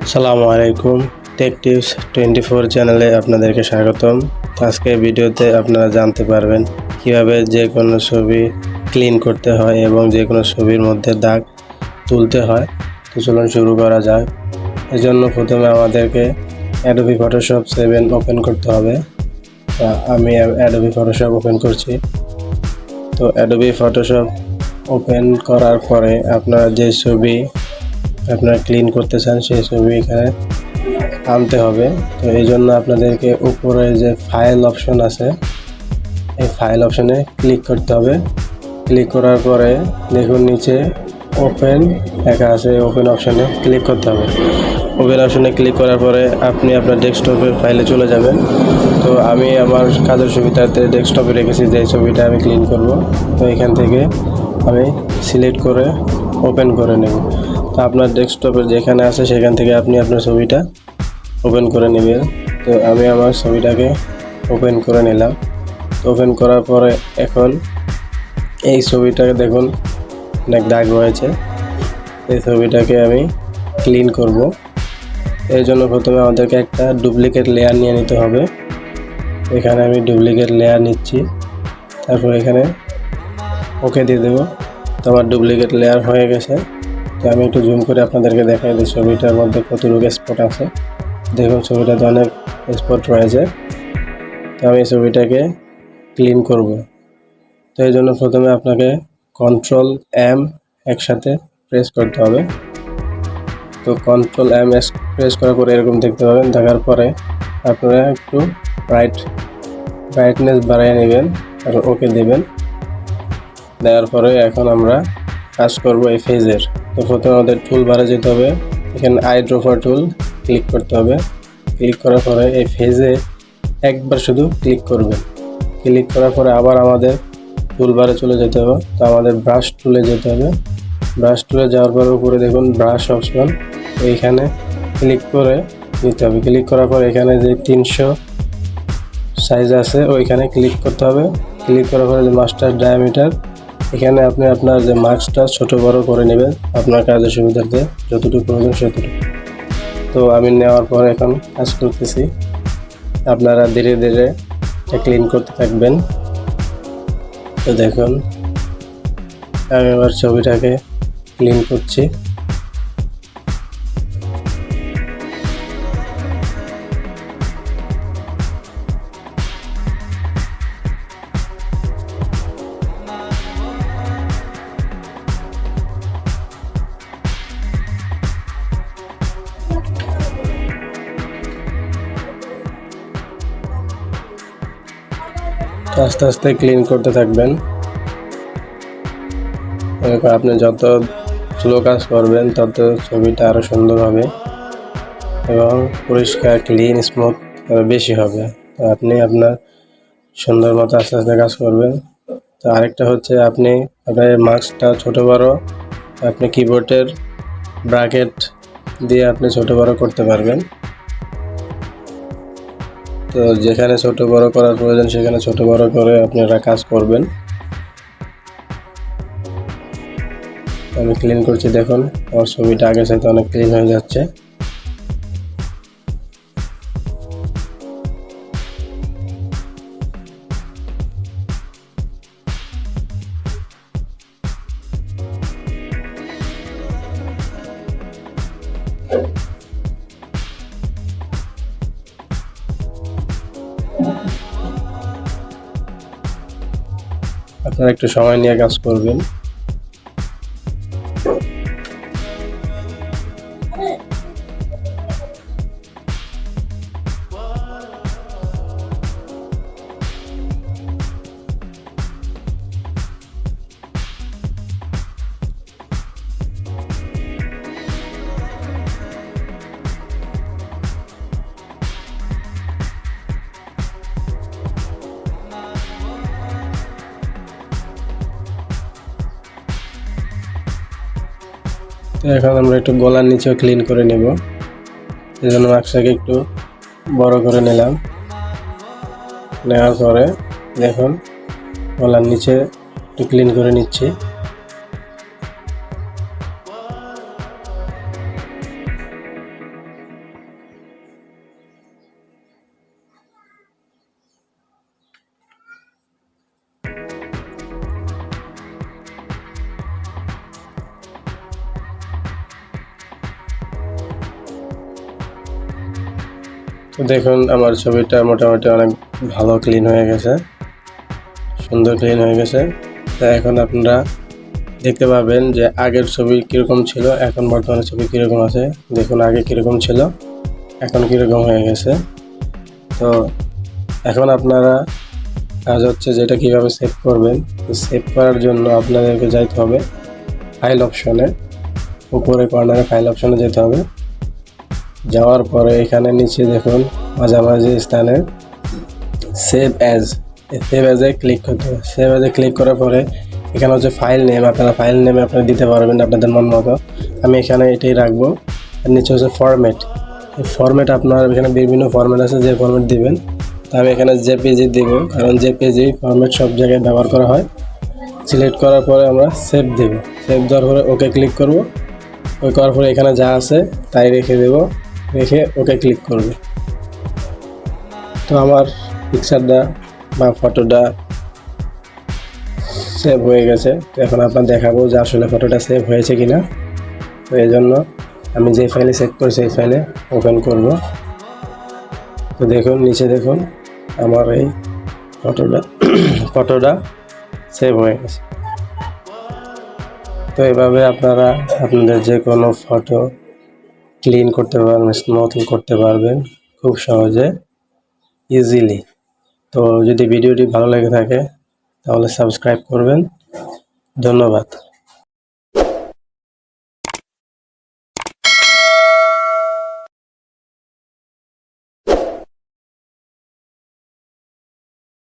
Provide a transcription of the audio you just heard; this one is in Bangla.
আসসালামু আলাইকুম। টেক টিপস 24 চ্যানেলে আপনাদেরকে স্বাগতম। আজকে ভিডিওতে আপনারা জানতে পারবেন কিভাবে যে কোনো ছবি ক্লিন করতে হয় এবং যে কোনো ছবির মধ্যে দাগ তুলতে হয়। তো চলুন শুরু করা যাক। এজন্য প্রথমে আমাদেরকে অ্যাডোবি ফটোশপ 7 ওপেন করতে হবে। আমি অ্যাডোবি ফটোশপ ওপেন করছি। তো অ্যাডোবি ফটোশপ ওপেন করার পরে আপনারা যে ছবি আপনারা ক্লিন করতে চান সেই ছবি এখানে আনতে হবে। তো এই জন্য আপনাদেরকে উপরে যে ফাইল অপশন আছে এই ফাইল অপশনে ক্লিক করতে হবে। ক্লিক করার পরে দেখুন নিচে ওপেন লেখা আছে, ওপেন অপশনে ক্লিক করতে হবে। ওপেন অপশনে ক্লিক করার পরে আপনি আপনার ডেস্কটপের ফাইলে চলে যাবেন। তো আমি আমার কাজের সুবিধাতে ডেস্কটপে রেখেছি যে ছবিটা আমি ক্লিন করব। তো এখান থেকে আমি সিলেক্ট করে ওপেন করে নেব। তো আপনার ডেস্কটপের যেখানে আছে সেখান থেকে আপনি আপনার ছবিটা ওপেন করে নেবেন। তো আমি আমার ছবিটাকে ওপেন করে নিলাম। ওপেন করার পরে এখন এই ছবিটাকে দেখুন অনেক দাগ রয়েছে। এই ছবিটাকে আমি ক্লিন করব। এর জন্য প্রথমে আমাদেরকে একটা ডুপ্লিকেট লেয়ার নিয়ে নিতে হবে। এখানে আমি ডুপ্লিকেট লেয়ার নিচ্ছি, তারপর এখানে ওকে দিয়ে দেবো। তো আমার ডুপ্লিকেট লেয়ার হয়ে গেছে। তো আমি একটু জুম করে আপনাদেরকে দেখাই দিই ছবিটার মধ্যে কতটুকু স্পট আছে। দেখুন ছবিটাতে অনেক স্পট রয়েছে। তো আমি এই ছবিটাকে ক্লিন করব। তো এই জন্য প্রথমে আপনাকে কন্ট্রোল এম একসাথে প্রেস করতে হবে। তো কন্ট্রোল এম প্রেস করার পরে এরকম দেখতে পাবেন। দেখার পরে আপনারা একটু ব্রাইটনেস বাড়িয়ে নেবেন আর ওকে দেবেন। দেওয়ার পরে এখন আমরা কাজ করব এই ফেজের। তো প্রথমে আমাদের টুল বারে যেতে হবে। এখানে আই ড্রপার টুল ক্লিক করতে হবে। ক্লিক করার পরে এই ফেজে একবার শুধু ক্লিক করবেন। ক্লিক করার পরে আবার আমাদের টুল বারে চলে যেতে হবে। তো আমাদের ব্রাশ টুলে যেতে হবে। ব্রাশ টুলে যাওয়ার পরে উপরে দেখুন ব্রাশ অপশন, এইখানে ক্লিক করে নিতে হবে। ক্লিক করার পর এখানে যে 300 সাইজ আছে ওইখানে ক্লিক করতে হবে। ক্লিক করার পরে যে মাস্টার ডায়ামিটার, এখানে আপনি আপনার যে মার্কসটা ছোট বড় করে নেবেন আপনার কাজের সুবিধার্থে, যতটুকু প্রয়োজন সেতটুকু। তো আমি নেওয়ার পর এখন কাজ করতেছি। আপনারা ধীরে ধীরে ক্লিন করতে থাকবেন। তো দেখুন আমি এবার ছবিটাকে ক্লিন করছি। আস্তে আস্তে ক্লিন করতে থাকবেন। আপনি যত স্লো কাজ করবেন তত ছবিটা আরও সুন্দর হবে এবং পরিষ্কার ক্লিন স্মুথ বেশি হবে। তো আপনি আপনার সুন্দর মতো আস্তে আস্তে কাজ করবেন। তো আরেকটা হচ্ছে আপনি আপনার মার্কসটা ছোটো বড়ো আপনি কিবোর্ডের ব্র্যাকেট দিয়ে আপনি ছোটো বড়ো করতে পারবেন। তো যেখানে ছোট বড় করার প্রয়োজন সেখানে ছোট বড় করে আপনারা কাজ করবেন। আমি ক্লিন করছি, দেখুন আমার ছবিটা আগের সাথে অনেক ক্লিন হয়ে যাচ্ছে। আপনারা একটু সময় নিয়ে কাজ করবেন। তো এখন আমরা একটু গলার নিচেও ক্লিন করে নেব। এই জন্য মাস্কটাকে একটু বড় করে নিলাম। নেওয়ার পরে দেখুন গলার নিচে একটু ক্লিন করে নিচ্ছি। তো দেখুন আমার ছবিটা মোটামুটি অনেক ভালো ক্লিন হয়ে গেছে, সুন্দর ক্লিন হয়ে গেছে। তো এখন আপনারা দেখতে পাবেন যে আগের ছবি কীরকম ছিল, এখন বর্তমানে ছবি কীরকম আছে। দেখুন আগে কীরকম ছিল, এখন কীরকম হয়ে গেছে। তো এখন আপনারা কাজ হচ্ছে যেটা কীভাবে সেভ করবেন। তো সেভ করার জন্য আপনাদেরকে যাইতে হবে ফাইল অপশনে, উপরে কর্নারে ফাইল অপশনে যেতে হবে। যাওয়ার পরে এখানে নিচে দেখুন মাঝামাঝি স্থানে সেভ অ্যাজে ক্লিক করতে হবে। সেভ অ্যাজে ক্লিক করার পরে এখানে হচ্ছে ফাইল নেম, আপনারা ফাইল নেমে আপনারা দিতে পারবেন আপনাদের মন মতো। আমি এখানে এটাই রাখবো। আর নিচে হচ্ছে ফরম্যাট। এই ফরম্যাট আপনার এখানে বিভিন্ন ফরম্যাট আছে, যে ফরম্যাট দিবেন। তো আমি এখানে জেপিজি দিব, কারণ জেপিজি ফরম্যাট সব জায়গায় ব্যবহার করা হয়। সিলেক্ট করার পরে আমরা সেভ দেব। সেভ দেওয়ার পরে ওকে ক্লিক করব। ওই করার পরে এখানে যা আছে তাই রেখে দেব, রেখে ওকে ক্লিক করব। তো আমার পিকচারটা বা ফটোটা সেভ হয়ে গেছে। তো এখন আপনার দেখাবো যে আসলে ফটোটা সেভ হয়েছে কিনা। তো এই জন্য আমি যে ফাইলে সেভ করছি এই ফাইলে ওপেন করব। তো দেখুন নিচে দেখুন আমার এই ফটোটা সেভ হয়ে গেছে। তো এভাবে আপনারা আপনাদের যে কোনো ফটো ক্লিন করতে পারবেন, স্মুথ করতে পারবেন খুব সহজে, ইজিলি। তো যদি ভিডিওটি ভালো লেগে থাকে তাহলে সাবস্ক্রাইব করবেন। ধন্যবাদ।